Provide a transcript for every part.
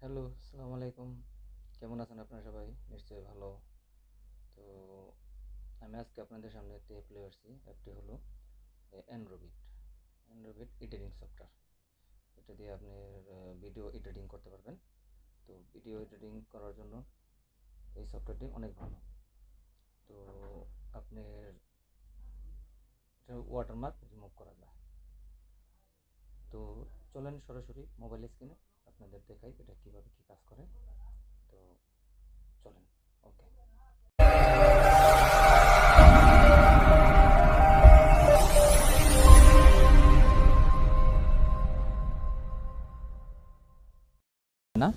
Hello, আসসালামু আলাইকুম। কেমন আছেন আপনারা সবাই? নিশ্চয়ই ভালো। তো আমি আজকে আপনাদের সামনে একটি অ্যাপ নিয়ে আসছি। অ্যাপটি হলো অ্যান্ড্রয়েড অ্যান্ড্রয়েড এডিটিং সফটওয়্যার। এটা দিয়ে আপনি ভিডিও এডিটিং করতে পারবেন। তো ভিডিও এডিটিং করার জন্য এই সফটওয়্যারটি অনেক ভালো। তো আপনার এটা ওয়াটারমার্ক রিমুভ করা যায়। তো চলেন সরাসরি মোবাইল স্ক্রিনে আপনাদের দেখাই এটা কীভাবে কী কাজ করে। তো চলেন, ওকে। না,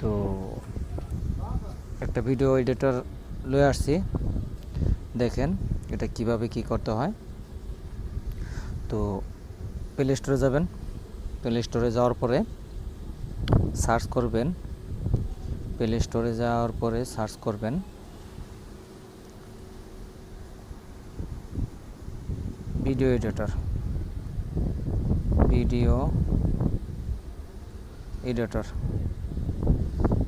তো একটা ভিডিও এডিটর লয়ে আসছি, দেখেন এটা কিভাবে কি করতে হয়। তো প্লে স্টোরে যাবেন, প্লে স্টোরে যাওয়ার পরে সার্চ করবেন, প্লে স্টোরে যাওয়ার পরে সার্চ করবেন video editor, video editor,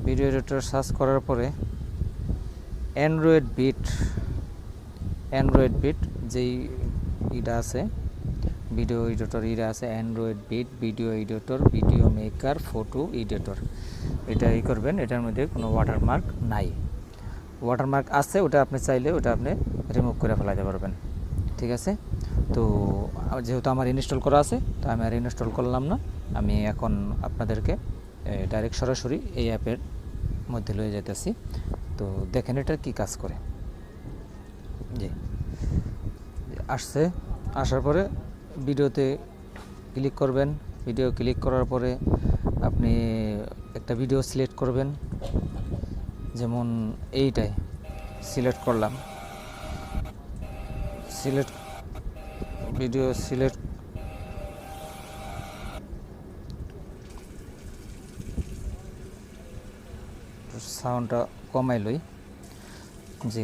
video editor search করার পরে অ্যান্ড্রয়েড বিট যেই ইটা আছে, ভিডিও এডিটর ইটা আছে android beat video editor, video maker, photo editor, এটা করবেন। এটার মধ্যে কোনো ওয়াটারমার্ক নাই, ওয়াটারমার্ক আছে ওটা আপনি চাইলে ওটা আপনি রিমুভ করে ফেলাতে পারবেন, ঠিক আছে। তো যেহেতু আমার ইনস্টল করা আছে, তো আমি আর ইনস্টল করলাম না। আমি এখন আপনাদেরকে ডাইরেক্ট সরাসরি এই অ্যাপের মধ্যে লয়ে যেতেছি। তো দেখেন এটা কি কাজ করে। জি, আসছে, আসার পরে ভিডিওতে ক্লিক করবেন। ভিডিও ক্লিক করার পরে আপনি একটা ভিডিও সিলেক্ট করবেন, যেমন এইটাই সিলেক্ট করলাম, ভিডিও সিলেক্ট সাউন্ডটা কমাই লই। জি,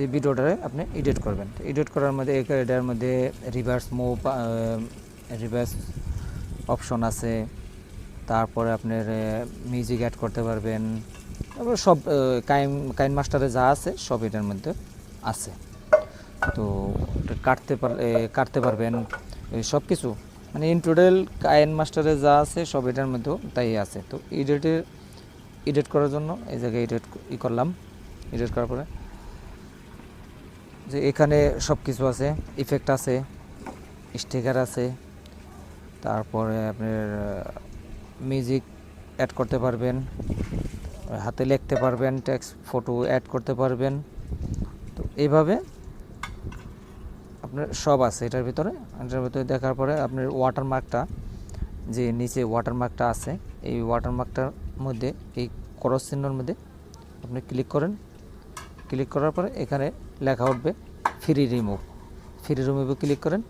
এই ভিডিওটারে আপনি এডিট করবেন। এডিট করার মধ্যে এটার মধ্যে রিভার্স অপশন আছে, তারপরে আপনার মিউজিক অ্যাড করতে পারবেন, তারপর সব কাইন মাস্টারে যা আছে সব এটার মধ্যে আছে। তো কাটতে পারবেন সব কিছু, মানে ইন টোটাল কাইন মাস্টারে যা আছে সব এটার মধ্যেও তাই আছে। তো এডিট করার জন্য এই জায়গায় করলাম। এডিট করার পরে যে এখানে সব কিছু আছে, ইফেক্ট আছে, স্টিকার আছে, তারপরে আপনার মিউজিক অ্যাড করতে পারবেন, হাতে লিখতে পারবেন, টেক্সট ফটো অ্যাড করতে পারবেন। তো এইভাবে আপনার সব আছে এটার ভিতরে দেখার পরে আপনার ওয়াটারমার্কটা, যে নিচে ওয়াটারমার্কটা আছে, এই ওয়াটারমার্কটার মধ্যে এই ক্রস চিহ্নের মধ্যে আপনি ক্লিক করেন। ক্লিক করার পরে এখানে লেখা উঠবে ফ্রি রিমুভে ক্লিক করেন।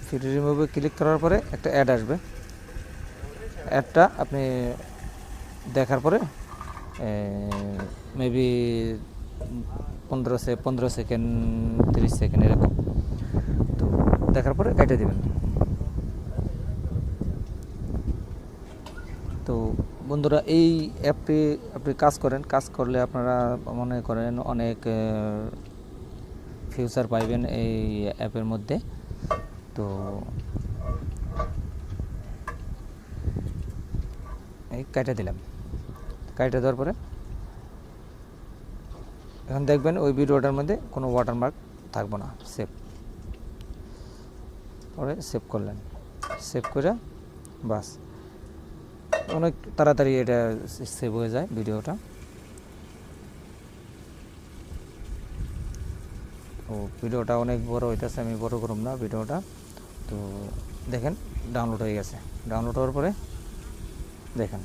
ফ্রি রিমুভে ক্লিক করার পরে একটা অ্যাড আসবে। অ্যাডটা আপনি দেখার পরে মেবি 15 সেকেন্ড 30 সেকেন্ড এরকম, তো দেখার পরে কেটে দেবেন। তো বন্ধুরা, এই অ্যাপটি আপনি কাজ করলে আপনারা মনে করেন অনেক ফিউচার পাইবেন এই অ্যাপের মধ্যে। তো এই কেটে দিলাম, কেটে দেওয়ার পরে এখন দেখবেন ওই ভিডিওটার মধ্যে কোনো ওয়াটারমার্ক থাকবে না। সেভ করলেন, সেভ করে বাস অনেক তাড়াতাড়ি এটা সেভ হয়ে যায় ভিডিওটা। ও ভিডিওটা অনেক বড় হইতেছে, আমি বড় করব না ভিডিওটা। তো দেখেন ডাউনলোড হয়ে গেছে। ডাউনলোড হওয়ার পরে দেখেন